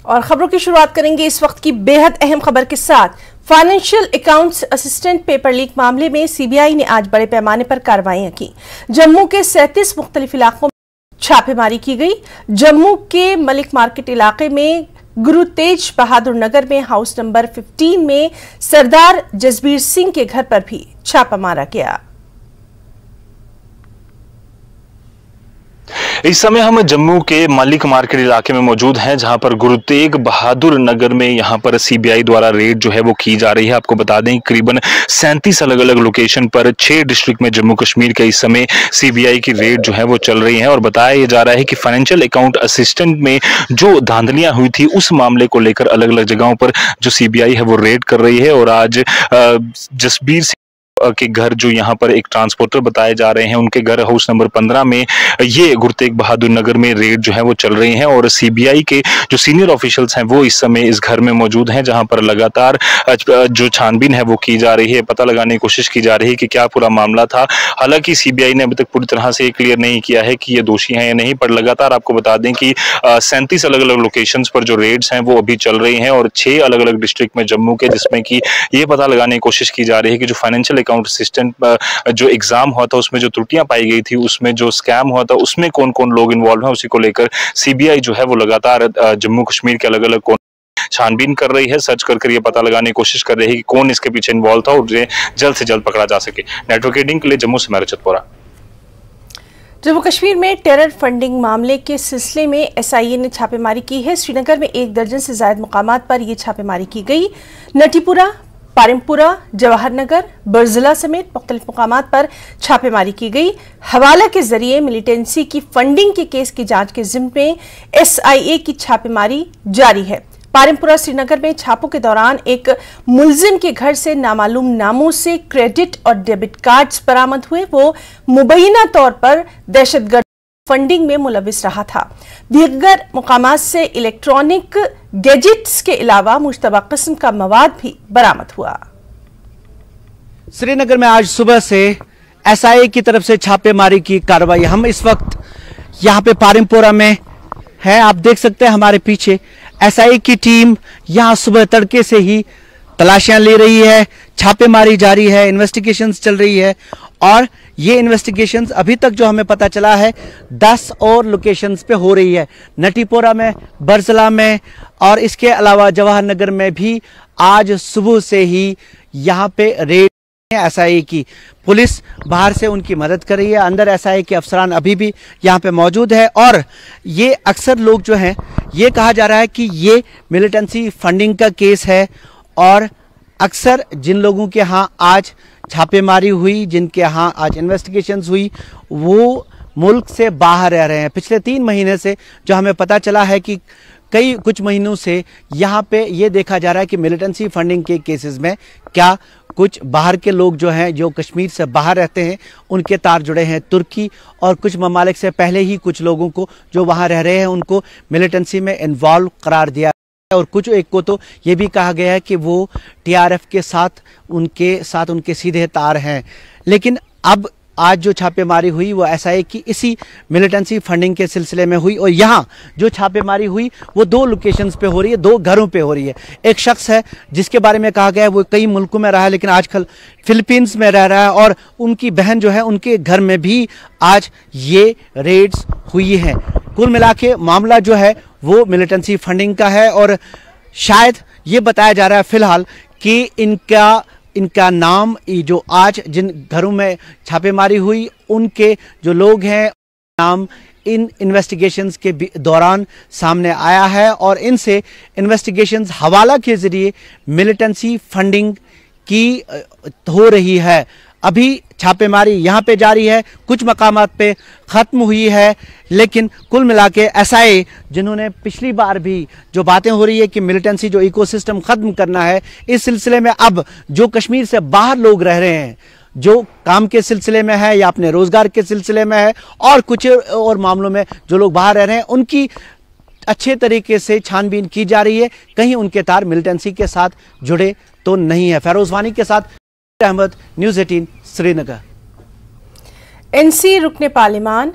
और खबरों की शुरुआत करेंगे इस वक्त की बेहद अहम खबर के साथ। Financial accounts assistant paper leak मामले में सीबीआई ने आज बड़े पैमाने पर कार्रवाइयां की। जम्मू के 37 मुख्तलिफ इलाकों में छापेमारी की गई। जम्मू के मलिक मार्केट इलाके में गुरु तेज बहादुर नगर में हाउस नंबर 15 में सरदार जसबीर सिंह के घर पर भी छापा मारा गया। इस समय हम जम्मू के मलिक मार्केट इलाके में मौजूद हैं, जहां पर गुरु तेग बहादुर नगर में यहां पर सीबीआई द्वारा रेड जो है वो की जा रही है। आपको बता दें करीबन 37 अलग अलग लोकेशन पर 6 डिस्ट्रिक्ट में जम्मू कश्मीर के इस समय सीबीआई की रेड जो है वो चल रही है। और बताया जा रहा है कि फाइनेंशियल अकाउंट असिस्टेंट में जो धांधलियां हुई थी उस मामले को लेकर अलग अलग जगहों पर जो सीबीआई है वो रेड कर रही है। और आज जसबीर के घर जो यहाँ पर एक ट्रांसपोर्टर बताए जा रहे हैं, उनके घर हाउस नंबर 15 में ये गुरु तेग बहादुर नगर में रेड जो है वो चल रही है। और सीबीआई के जो सीनियर ऑफिशियल्स हैं वो इस समय इस घर में मौजूद हैं, जहां पर लगातार जो छानबीन है वो की जा रही है, पता लगाने की कोशिश की जा रही है कि क्या पूरा मामला था। हालांकि सीबीआई ने अभी तक पूरी तरह से क्लियर नहीं किया है कि ये दोषी हैं या नहीं, पर लगातार आपको बता दें कि 37 अलग अलग लोकेशन पर जो रेड्स हैं वो अभी चल रही हैं और 6 अलग अलग डिस्ट्रिक्ट में जम्मू के, जिसमें कि ये पता लगाने की कोशिश की जा रही है कि जो फाइनेंशियल अकाउंट असिस्टेंट जो एग्जाम हुआ था उसमें जो त्रुटियां पाई गई थी, उसमें जो स्कैम हुआ था उसमें कौन कौन लोग इन्वॉल्व हैं, उसी को लेकर सीबीआई जो है वो लगातार जम्मू कश्मीर के अलग अलग कोन छानबीन कर रही है, सर्च कर ये पता लगाने की कोशिश कर रही है कि कौन इसके पीछे इन्वॉल्व था और उसे जल्द से जल्द पकड़ा जा सके। नेटवर्क एडिंग के लिए जम्मू से मैं रजत बोरा। जम्मू कश्मीर में टेरर फंडिंग मामले के सिलसिले में एसआईए ने छापेमारी की है। श्रीनगर में 1 दर्जन से ज्यादा मुकामात पर यह छापेमारी की गई। नटीपुरा, पारिमपुरा, जवाहर नगर, बरजिला समेत मुख्तलिफ मुकामात पर छापेमारी की गई। हवाला के जरिए मिलिटेंसी की फंडिंग के केस की जांच के जिम्मे में एसआईए की छापेमारी जारी है। पारिमपुरा श्रीनगर में छापों के दौरान एक मुलजिम के घर से नामालूम नामों से क्रेडिट और डेबिट कार्ड्स बरामद हुए। वो मुबैना तौर पर दहशतगर्द फंडिंग में मुलविस रहा था। दीगर मुकामात से इलेक्ट्रॉनिक गैजेट्स के अलावा मुश्तबा किस्म का मवाद भी बरामद हुआ। श्रीनगर में आज सुबह से एसआईए की तरफ से छापेमारी की कार्रवाई। हम इस वक्त यहाँ पे पारिमपुरा में हैं, आप देख सकते हैं हमारे पीछे एसआईए की टीम यहाँ सुबह तड़के से ही तलाशियां ले रही है, छापेमारी जारी है, इन्वेस्टिगेशंस चल रही है। और ये इन्वेस्टिगेशंस अभी तक जो हमें पता चला है 10 और लोकेशंस पे हो रही है, नटीपोरा में, बरजला में और इसके अलावा जवाहर नगर में भी आज सुबह से ही यहाँ पे रेड एसआईए की पुलिस बाहर से उनकी मदद कर रही है। अंदर एसआईए के अफसरान अभी भी यहाँ पे मौजूद है। और ये अक्सर लोग जो हैं, ये कहा जा रहा है कि ये मिलिटेंसी फंडिंग का केस है और अक्सर जिन लोगों के यहाँ आज छापेमारी हुई, जिनके यहाँ आज इन्वेस्टिगेशंस हुई, वो मुल्क से बाहर रह रहे हैं। पिछले 3 महीने से जो हमें पता चला है कि कुछ महीनों से यहाँ पे ये देखा जा रहा है कि मिलिटेंसी फंडिंग के केसेस में क्या कुछ बाहर के लोग जो हैं, जो कश्मीर से बाहर रहते हैं, उनके तार जुड़े हैं तुर्की और कुछ ममालिक से। पहले ही कुछ लोगों को जो वहाँ रह रहे हैं उनको मिलिटेंसी में इन्वॉल्व करार दिया और कुछ एक को तो ये भी कहा गया है कि वो टीआरएफ के साथ उनके सीधे तार हैं। लेकिन अब आज जो छापेमारी हुई वो एसआईए की इसी मिलिटेंसी फंडिंग के सिलसिले में हुई। और यहाँ जो छापेमारी हुई वो 2 लोकेशंस पे हो रही है, 2 घरों पे हो रही है। एक शख्स है जिसके बारे में कहा गया है वो कई मुल्कों में रहा है, लेकिन आजकल फिलीपींस में रह रहा है। और उनकी बहन जो है उनके घर में भी आज ये रेड्स हुई हैं। कुल मिला के मामला जो है वो मिलिटेंसी फंडिंग का है। और शायद ये बताया जा रहा है फिलहाल कि इनका नाम जो आज जिन घरों में छापेमारी हुई उनके जो लोग हैं नाम इन इन्वेस्टिगेशंस के दौरान सामने आया है और इनसे इन्वेस्टिगेशंस हवाला के जरिए मिलिटेंसी फंडिंग की हो रही है। अभी छापेमारी यहाँ पे जारी है, कुछ मकामात पे ख़त्म हुई है, लेकिन कुल मिला के एसआईए जिन्होंने पिछली बार भी जो बातें हो रही है कि मिलिटेंसी जो इकोसिस्टम ख़त्म करना है, इस सिलसिले में अब जो कश्मीर से बाहर लोग रह रहे हैं, जो काम के सिलसिले में है या अपने रोज़गार के सिलसिले में है और कुछ और मामलों में जो लोग बाहर रह रहे हैं, उनकी अच्छे तरीके से छानबीन की जा रही है, कहीं उनके तार मिलिटेंसी के साथ जुड़े तो नहीं है। फेरोज वानी के साथ अहमद, न्यूज़ 18 श्रीनगर। एनसी रुकने पार्लिमान